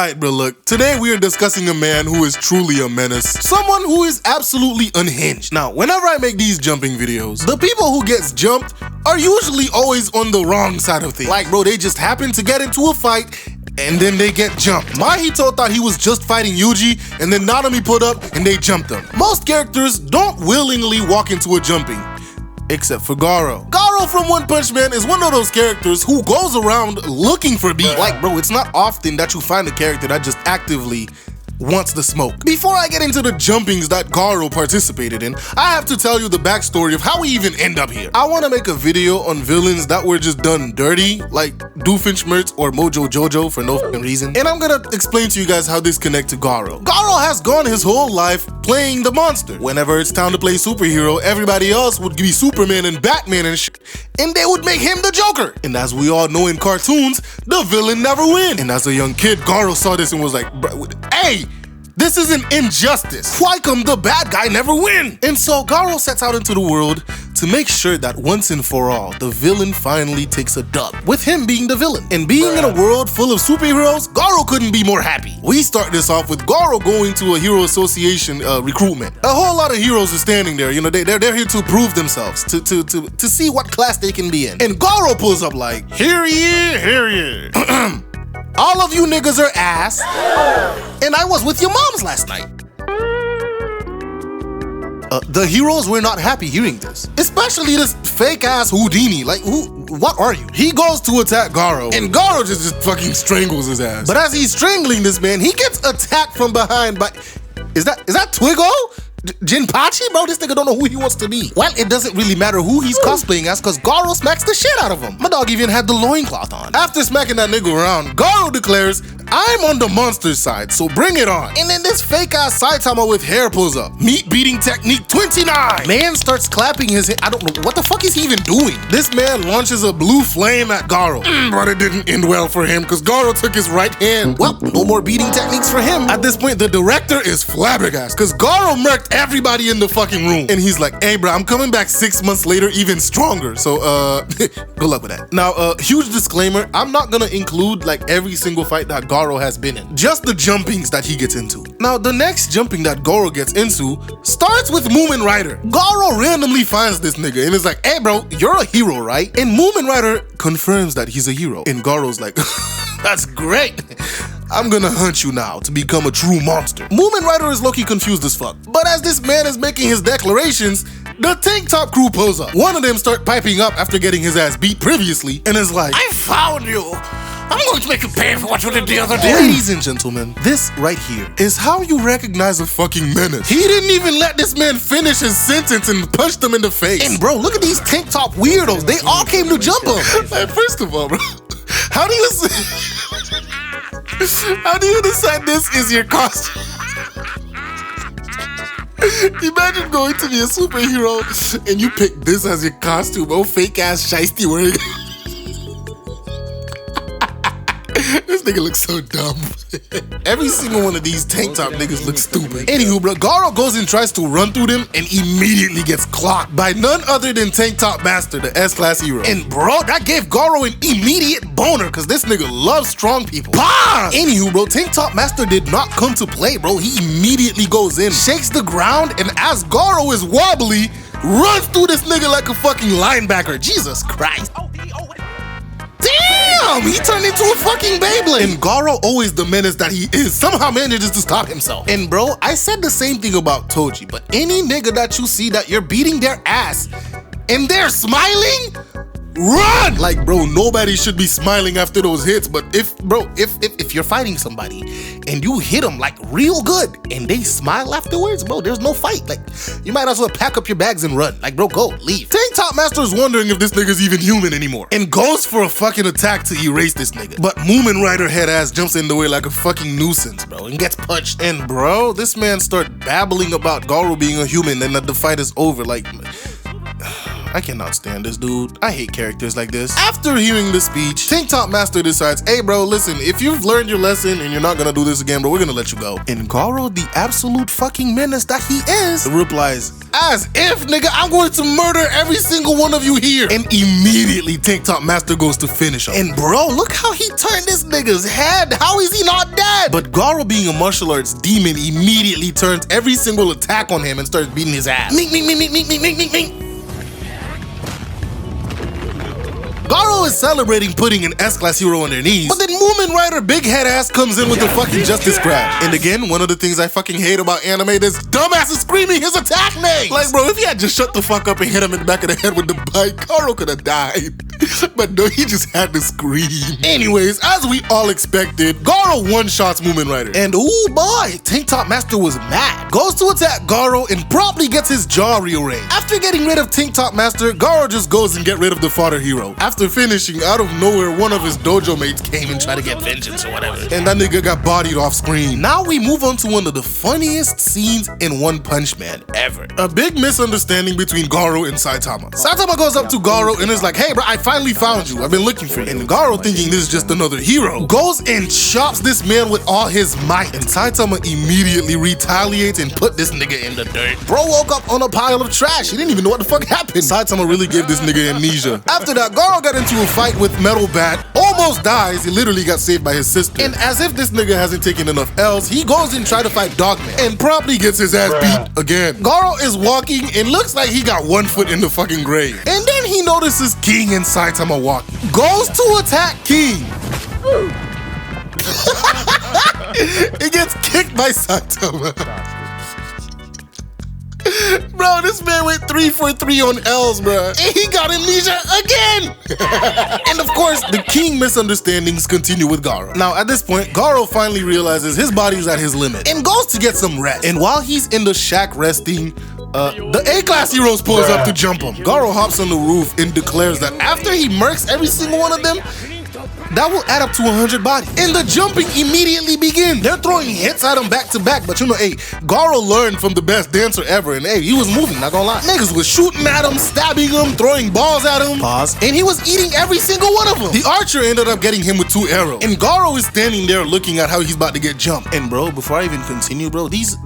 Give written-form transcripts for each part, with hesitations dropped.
Alright bro, look, today we are discussing a man who is truly a menace. Someone who is absolutely unhinged. Now, whenever I make these jumping videos, the people who gets jumped are usually always on the wrong side of things. Like bro, they just happen to get into a fight and then they get jumped. Mahito thought he was just fighting Yuji, and then Nanami put up and they jumped him. Most characters don't willingly walk into a jumping, except for Garou. Garou from One Punch Man is one of those characters who goes around looking for beef. Like bro, it's not often that you find a character that just actively wants the smoke. Before I get into the jumpings that Garou participated in, I have to tell you the backstory of how we even end up here. I want to make a video on villains that were just done dirty, like Doofenshmirtz or Mojo Jojo for no fucking reason. And I'm gonna explain to you guys how this connects to Garou. Garou has gone his whole life playing the monster. Whenever it's time to play superhero, everybody else would be Superman and Batman and shit, and they would make him the Joker. And as we all know in cartoons, the villain never wins. And as a young kid, Garou saw this and was like, hey, this is an injustice. Why come the bad guy never win? And so Garou sets out into the world to make sure that once and for all, the villain finally takes a dub, with him being the villain. And being in a world full of superheroes, Garou couldn't be more happy. We start this off with Garou going to a Hero Association recruitment. A whole lot of heroes are standing there, you know, they're here to prove themselves, to see what class they can be in. And Garou pulls up like, here he is. All of you niggas are ass, and I was with your moms last night. The heroes were not happy hearing this, especially this fake ass Houdini. Like, what are you? He goes to attack Garou, and Garou just fucking strangles his ass. But as he's strangling this man, he gets attacked from behind by, is that Twiggo? Jinpachi? Bro, this nigga don't know who he wants to be. Well, it doesn't really matter who he's cosplaying as, cause Garou smacks the shit out of him. My dog even had the loincloth on. After smacking that nigga around, Garou declares, I'm on the monster side, so bring it on. And then this fake ass Saitama with hair pulls up. Meat beating technique 29. Man starts clapping his head. I don't know, what the fuck is he even doing? This man launches a blue flame at Garou. But it didn't end well for him, cause Garou took his right hand. Well, no more beating techniques for him. At this point, the director is flabbergasted, cause Garou murked everybody in the fucking room. And he's like, hey bro, I'm coming back 6 months later even stronger. So good luck with that. Now, huge disclaimer, I'm not gonna include like every single fight that Garou has been in, just the jumpings that he gets into. Now, the next jumping that Garou gets into starts with Moomin Rider. Garou randomly finds this nigga and is like, hey bro, you're a hero, right? And Moomin Rider confirms that he's a hero. And Garou's like, that's great. I'm gonna hunt you now to become a true monster. Moomin Rider is low-key confused as fuck. But as this man is making his declarations, the tank top crew pulls up. One of them start piping up after getting his ass beat previously and is like, I found you. I'm going to make you pay for what you did the other day. Ladies and gentlemen, this right here is how you recognize a fucking menace. He didn't even let this man finish his sentence and punched him in the face. And bro, look at these tank top weirdos. They all came to jump him. Like, first of all, bro, how do you decide this is your costume? Imagine going to be a superhero and you pick this as your costume. Oh, fake ass shiesty wearing. This nigga looks so dumb. Every single one of these tank top niggas looks stupid. Anywho, bro, Garou goes and tries to run through them and immediately gets clocked by none other than Tank Top Master, the S-Class hero. And bro, that gave Garou an immediate boner because this nigga loves strong people. Bah! Anywho, bro, Tank Top Master did not come to play, bro. He immediately goes in, shakes the ground, and as Garou is wobbly, runs through this nigga like a fucking linebacker. Jesus Christ. Damn! He turned into a fucking Beyblade! And Garou, always the menace that he is, somehow manages to stop himself. And bro, I said the same thing about Toji, but any nigga that you see that you're beating their ass and they're smiling, run! Like bro, nobody should be smiling after those hits, but if you're fighting somebody and you hit them like real good and they smile afterwards, bro, there's no fight. Like, you might as well pack up your bags and run. Like bro, go, leave. Tank Top Master is wondering if this nigga's even human anymore and goes for a fucking attack to erase this nigga. But Moomin Rider head ass jumps in the way like a fucking nuisance, bro, and gets punched. And bro, this man start babbling about Garou being a human and that the fight is over. Like, I cannot stand this dude. I hate characters like this. After hearing the speech, Tank Top Master decides, hey bro, listen, if you've learned your lesson and you're not gonna do this again, bro, we're gonna let you go. And Garou, the absolute fucking menace that he is, replies, as if, nigga, I'm going to murder every single one of you here. And immediately Tank Top Master goes to finish him. And bro, look how he turned this nigga's head. How is he not dead? But Garou, being a martial arts demon, immediately turns every single attack on him and starts beating his ass. Mink, mink, mink, mink, mink, mink, mink, mink. Garou is celebrating putting an S-class hero on their knees, but then Moomin Rider Big Head Ass comes in with the fucking Justice Grab. And again, one of the things I fucking hate about anime, this dumbass is screaming his attack name. Like, bro, if he had just shut the fuck up and hit him in the back of the head with the bike, Garou could have died. But no, he just had to scream. Anyways, as we all expected, Garou one-shots Moomin Rider. And ooh boy, Tank Top Master was mad. Goes to attack Garou and promptly gets his jaw rearranged. After getting rid of Tank Top Master, Garou just goes and get rid of the fodder hero. After finishing, out of nowhere, one of his dojo mates came and tried to get vengeance or whatever. And that nigga got bodied off screen. Now we move on to one of the funniest scenes in One Punch Man ever. A big misunderstanding between Garou and Saitama. Saitama goes up to Garou and is like, hey bro, I finally found you. I've been looking for you. And Garou, thinking this is just another hero, goes and chops this man with all his might. And Saitama immediately retaliates and put this nigga in the dirt. Bro woke up on a pile of trash. He didn't even know what the fuck happened. Saitama really gave this nigga amnesia. After that, Garou got into a fight with Metal Bat, almost dies. He literally got saved by his sister. And as if this nigga hasn't taken enough L's, he goes and tries to fight Dogman and probably gets his ass beat again. Garou is walking and looks like he got one foot in the fucking grave. And then he notices King and Saitama walking. Goes to attack King. It gets kicked by Saitama. Bro, this man went 3 for 3 on L's, bro. And he got amnesia again. And of course, the King misunderstandings continue with Garou. Now, at this point, Garou finally realizes his body's at his limit and goes to get some rest. And while he's in the shack resting, the A-class heroes pulls up to jump him. Garou hops on the roof and declares that after he murks every single one of them, that will add up to 100 bodies. And the jumping immediately begins. They're throwing hits at him back to back, but you know, hey, Garou learned from the best dancer ever, and hey, he was moving, not gonna lie. Niggas was shooting at him, stabbing him, throwing balls at him. Pause. And he was eating every single one of them. The archer ended up getting him with 2 arrows. And Garou is standing there looking at how he's about to get jumped. And bro, before I even continue, bro, these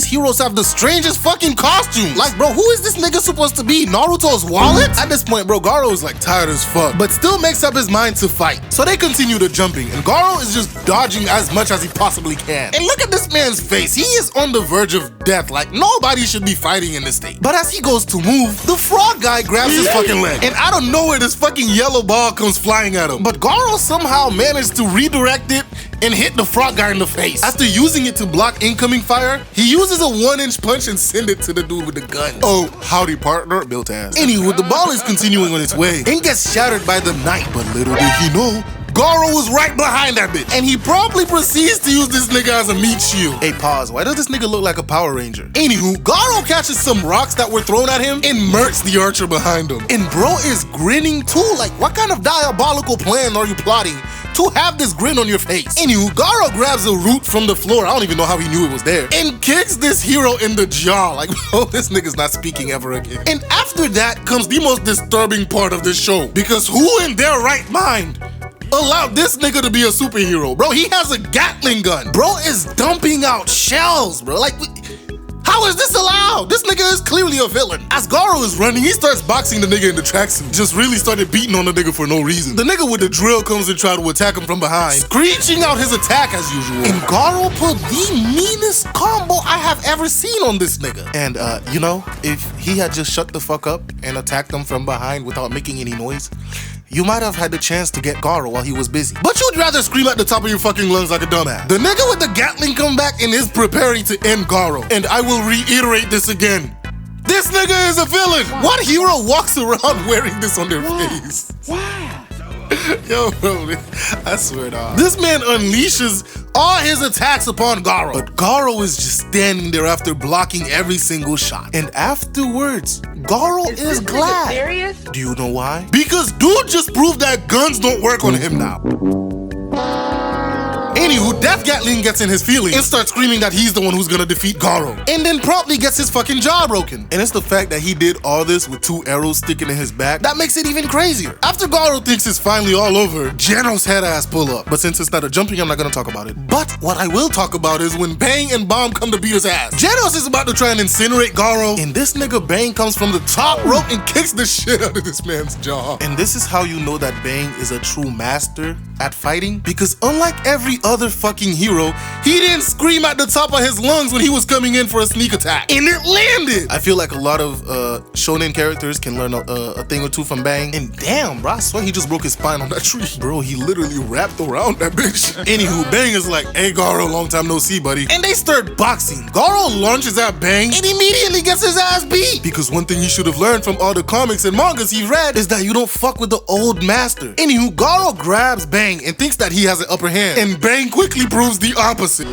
heroes have the strangest fucking costumes. Like, bro, who is this nigga supposed to be? Naruto's wallet? At this point, bro, Garou is like tired as fuck, but still makes up his mind to fight. So they continue the jumping, and Garou is just dodging as much as he possibly can. And look at this man's face. He is on the verge of death. Like, nobody should be fighting in this state. But as he goes to move, the frog guy grabs his fucking leg. And out of nowhere, this fucking yellow ball comes flying at him. But Garou somehow managed to redirect it and hit the frog guy in the face. After using it to block incoming fire, he uses a 1-inch punch and send it to the dude with the gun. Oh, howdy partner, built ass. Anywho, the ball is continuing on its way and gets shattered by the knight. But little did he know, Garou was right behind that bitch. And he promptly proceeds to use this nigga as a meat shield. Hey, pause. Why does this nigga look like a Power Ranger? Anywho, Garou catches some rocks that were thrown at him and murks the archer behind him. And bro is grinning too. Like, what kind of diabolical plan are you plotting to have this grin on your face? Anywho, Garou grabs a root from the floor, I don't even know how he knew it was there, and kicks this hero in the jaw. Like, bro, this nigga's not speaking ever again. And after that comes the most disturbing part of the show, because who in their right mind allowed this nigga to be a superhero? Bro, he has a Gatling gun. Bro is dumping out shells, bro. Like, how is this allowed? This nigga is clearly a villain. As Garou is running, he starts boxing the nigga in the tracksuit. Just really started beating on the nigga for no reason. The nigga with the drill comes and tries to attack him from behind, screeching out his attack as usual. And Garou put the meanest combo I have ever seen on this nigga. And you know, if he had just shut the fuck up and attacked him from behind without making any noise, you might have had the chance to get Garou while he was busy. But you'd rather scream at the top of your fucking lungs like a dumbass. The nigga with the Gatling come back and is preparing to end Garou. And I will reiterate this again. This nigga is a villain. What hero walks around wearing this on their face? Why? Yo, bro, I swear to God. This man unleashes all his attacks upon Garou. But Garou is just standing there after blocking every single shot. And afterwards, Garou is glad. Serious? Do you know why? Because dude just proved that guns don't work on him now. Anywho, Death Gatling gets in his feelings and starts screaming that he's the one who's gonna defeat Garou, and then promptly gets his fucking jaw broken. And it's the fact that he did all this with 2 arrows sticking in his back that makes it even crazier. After Garou thinks it's finally all over, Genos head ass pull up. But since it's not a jumping, I'm not gonna talk about it. But what I will talk about is when Bang and Bomb come to beat his ass. Genos is about to try and incinerate Garou, and this nigga Bang comes from the top rope and kicks the shit out of this man's jaw. And this is how you know that Bang is a true master at fighting, because unlike every other fucking hero, he didn't scream at the top of his lungs when he was coming in for a sneak attack, and it landed. I feel like a lot of shonen characters can learn a thing or two from Bang, and damn, bro, I swear he just broke his spine on that tree. Bro, he literally wrapped around that bitch. Anywho, Bang is like, hey Garou, long time no see, buddy. And they start boxing. Garou launches at Bang and immediately gets his ass beat. Because one thing he should have learned from all the comics and mangas he read is that you don't fuck with the old master. Anywho, Garou grabs Bang and thinks that he has an upper hand, and Bang quickly proves the opposite.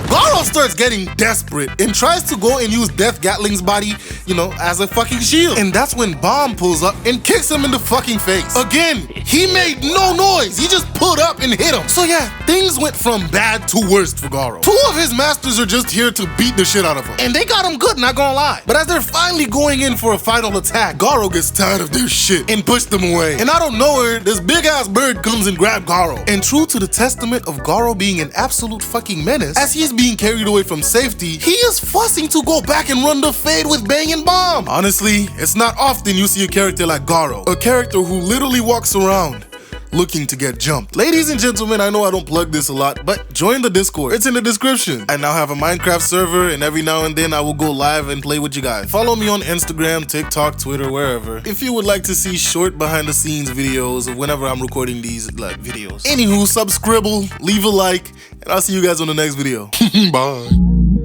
Garou starts getting desperate and tries to go and use Death Gatling's body, you know, as a fucking shield. And that's when Bomb pulls up and kicks him in the fucking face. Again, he made no noise. He just pulled up and hit him. So yeah, things went from bad to worst for Garou. 2 of his masters are just here to beat the shit out of him, and they got him good, not gonna lie. But as they're finally going in for a final attack, Garou gets tired of their shit and pushed them away. And out of nowhere, this big ass bird comes and grabs Garou. And true to the testament of Garou being an absolute fucking menace, as he's being carried away from safety, he is fussing to go back and run the fade with Bang and Bomb. Honestly, it's not often you see a character like Garou, a character who literally walks around looking to get jumped. Ladies and gentlemen, I know I don't plug this a lot, but join the Discord. It's in the description. I now have a Minecraft server, and every now and then I will go live and play with you guys. Follow me on Instagram, TikTok, Twitter, wherever, if you would like to see short behind the scenes videos of whenever I'm recording these videos. Anywho, subscribe, leave a like, and I'll see you guys on the next video. Bye.